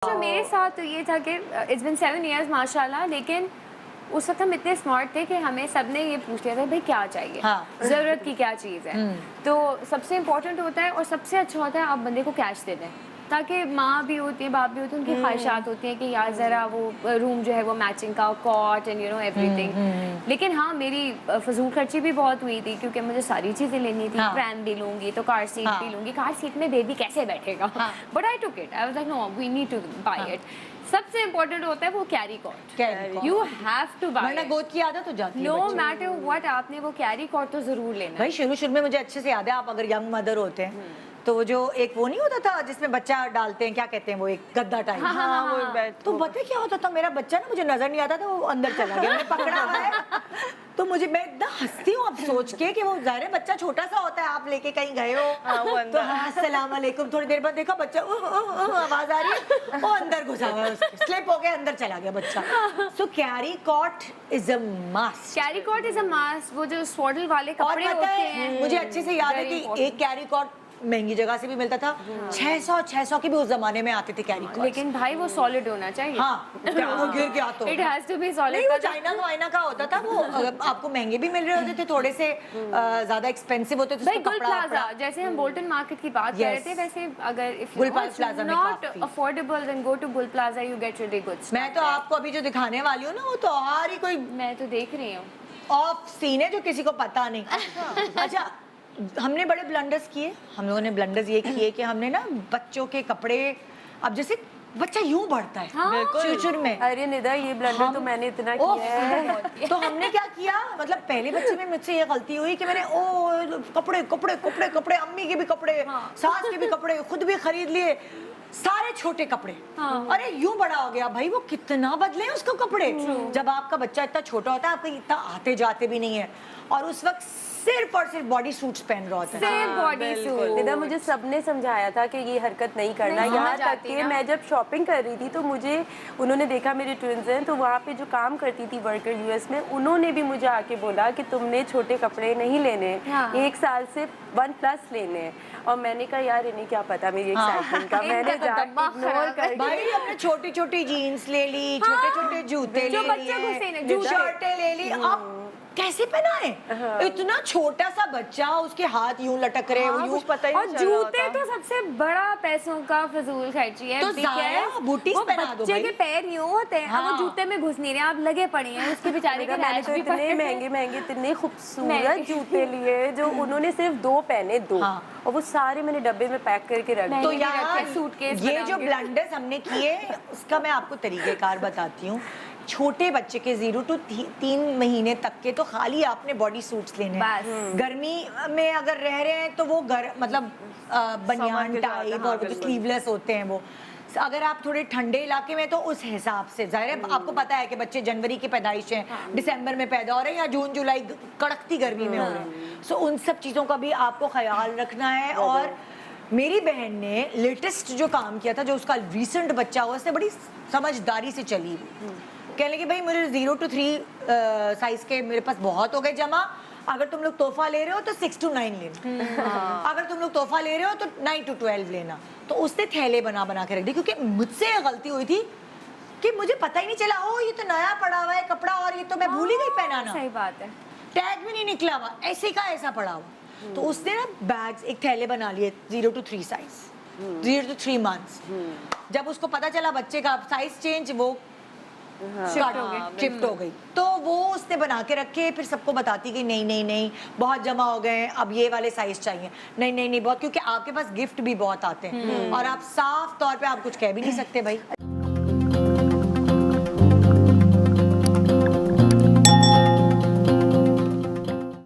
जो मेरे साथ तो ये था कि इट्स बिन 7 इयर्स माशाल्लाह, लेकिन उस वक्त हम इतने स्मार्ट थे कि हमें सबने ये पूछ लिया था भाई क्या चाहिए, हाँ। ज़रूरत की क्या चीज़ है। तो सबसे इम्पोर्टेंट होता है और सबसे अच्छा होता है आप बंदे को कैश दे दें, ताकि माँ भी होती है, बाप भी होते हैं, उनकी ख्वाहिशात होती हैं कि यार ज़रा वो रूम जो है वो मैचिंग का, cot and you know everything. लेकिन हाँ, मेरी फजूल खर्ची भी बहुत हुई थी क्योंकि मुझे सारी चीज़ें लेनी थी। हाँ। प्रैम भी लूँगी तो कार सीट भी लूँगी, कार सीट में बेबी कैसे बैठेगा। But I took it, I was like no we need to buy it. सबसे इम्पोर्टेंट होता है वो carry cot, you have to buy वरना गोद की आदत हो जाती है नो बच्चे को। मैटर व्हाट, आपने वो कैरी कॉट तो जरूर लेना है। भाई शुरू में मुझे अच्छे से याद है, आप अगर यंग मदर होते हैं तो वो जो एक वो नहीं होता था जिसमें बच्चा डालते हैं, क्या कहते हैं वो, एक गद्दा टाइप। हाँ, वो बेड तो पता है क्या होता था, मेरा बच्चा ना मुझे नजर नहीं आता था, वो अंदर चला गया, मैंने पकड़ा हुआ है। तो मैं इतना हंसती हूँ अब सोच के कि वो ज़ाहिर है बच्चा छोटा सा होता है, आप लेके कहीं गए हो तो हाँ अस्सलाम वालेकुम, थोड़ी देर बाद देखा बच्चा आवाज आ रही है, वो अंदर घुसा हुआ है, स्लिप हो गया, अंदर चला गया बच्चा। So carry cot is a must. Carry cot is a must. वो जो स्वॉडल वाले कपड़े और होते पता हैं, है मुझे अच्छे से याद है कि एक कैरी कॉट महंगी जगह से भी मिलता था, 600 के भी उस जमाने में आते थे कैरी कॉट। लेकिन भाई वो सॉलिड होना चाहिए। हाँ, वो गिर गया तो इट हैज टू बी नहीं, सॉलिड। वो चाइना वाइना का होता था, वो आपको महंगे भी मिल रहे होते थे, थोड़े से ज्यादा एक्सपेंसिव होते थे। भाई गुल प्लाजा, जैसे हम बोल्टन मार्केट की बात कर रहे थे, वैसे अगर इफ गुल प्लाजा में नॉट काफी। अफोर्डेबल देन गो टू गुल plaza, you get really good. मैं तो आपको अभी जो दिखाने वाली हूँ ना, वो तो और ही कोई मैं तो देख रही हूँ ऑफ सीन है जो किसी को पता नहीं। अच्छा, हमने बड़े ब्लंडर्स किए, हम लोगों ने ब्लंडर्स ये किए कि हमने ना बच्चों के कपड़े, अब जैसे बच्चा यूं बढ़ता है फ्यूचर में। अरे निदा, ये ब्लंडर तो मैंने इतना किया है। तो हमने क्या किया, मतलब पहले बच्चे में मुझसे ये गलती हुई कि मैंने कपड़े कपड़े कपड़े कपड़े, अम्मी के भी कपड़े, सास के भी कपड़े, खुद भी खरीद लिए, सारे छोटे कपड़े। अरे यूं बड़ा हो गया भाई, वो कितना बदले उसको कपड़े। जब आपका बच्चा इतना छोटा होता है, आपको इतना आते जाते भी नहीं है, और उस वक्त सिर्फ और सिर्फ बॉडी सूट्स पहन रहा होता है। सिर्फ बॉडी सूट। निदा, मुझे सबने समझाया था कि ये हरकत नहीं करना। यहाँ तक कि मैं जब शॉपिंग कर रही थी तो मुझे उन्होंने देखा, मेरे ट्विन्स हैं, तो वहाँ पे जो काम करती थी वर्कर यूएस में, उन्होंने भी मुझे आके बोला कि तुमने छोटे कपड़े नहीं लेने, 1 साल से 1+ लेने। और मैंने कहा यार इन्हें क्या पता मेरी एक्साइटमेंट का, मैंने इग्नोर कर भाई हमने छोटी छोटी जीन्स ले ली, छोटे छोटे जूते ले लिए, शर्टें ले ली। अब कैसे पहनाए, इतना छोटा सा बच्चा, उसके हाथ यूं लटक रहे, वो यूं पता ही और नहीं चल रहा जूते था। तो सबसे बड़ा पैसों का फजूल खर्ची है। तो ज़ाया बूटीज वो पहना दो बच्चे भाई। के पैर यूं होते हैं, अब वो जूते में घुस नहीं रहे, आप लगे पड़े हैं उसके बेचारे के मैंने लैच तो भी इतने पड़े। महंगे महंगे, इतने खूबसूरत जूते लिए जो उन्होंने सिर्फ 2 पहने, 2, और वो सारे मैंने डब्बे में पैक करके रख दिए। तो मैंने भी यार रखे सूटकेस ये जो बनाऊंगी। ब्लंडर्स हमने किए, उसका मैं आपको तरीक़ेकार बताती हूँ। छोटे बच्चे के 0 to 3 महीने तक के तो खाली आपने बॉडी सूट्स लेने हैं। गर्मी में अगर रह रहे हैं तो वो मतलब बनियान टाइप और जो स्लीवलेस होते हैं वो। अगर आप थोड़े ठंडे इलाके में तो उस हिसाब से, जाहिर है आपको पता है कि बच्चे जनवरी की पैदाइश है, दिसंबर में पैदा हो रहे हैं या जून जुलाई कड़कती गर्मी में हो रहे हैं, सो उन सब चीज़ों का भी आपको ख्याल रखना है। और मेरी बहन ने लेटेस्ट जो काम किया था, जो उसका रिसेंट बच्चा हुआ, उसने बड़ी समझदारी से चली। कहने कि भाई मुझे 0 to 3 साइज के मेरे पास बहुत हो गए जमा, अगर तुम लोग तोहफा ले रहे हो तो 6 to 9 लेना, अगर तुम लोग तोहफा ले रहे हो तो 9 to 12 लेना। तो उसने थैले बना बना के रख दी, क्योंकि मुझसे गलती हुई थी कि मुझे पता ही नहीं चला, ओ ये तो नया पड़ा हुआ है कपड़ा और ये तो मैं भूल ही गई पहनाना। सही बात है, टैग भी नहीं निकला हुआ, ऐसे का ऐसा पड़ा हुआ। तो उसने ना बैग्स, एक थैले बना लिए 0 to 3 साइज, 0 to 3 मंथ्स। जब उसको पता चला बच्चे का साइज चेंज, वो शिफ्ट हो गई, तो वो उसने बना के रखे, फिर सबको बताती कि नहीं नहीं नहीं बहुत जमा हो गए, अब ये वाले साइज चाहिए, नहीं नहीं नहीं बहुत, क्योंकि आपके पास गिफ्ट भी बहुत आते हैं और आप साफ तौर पे आप कुछ कह भी नहीं सकते भाई।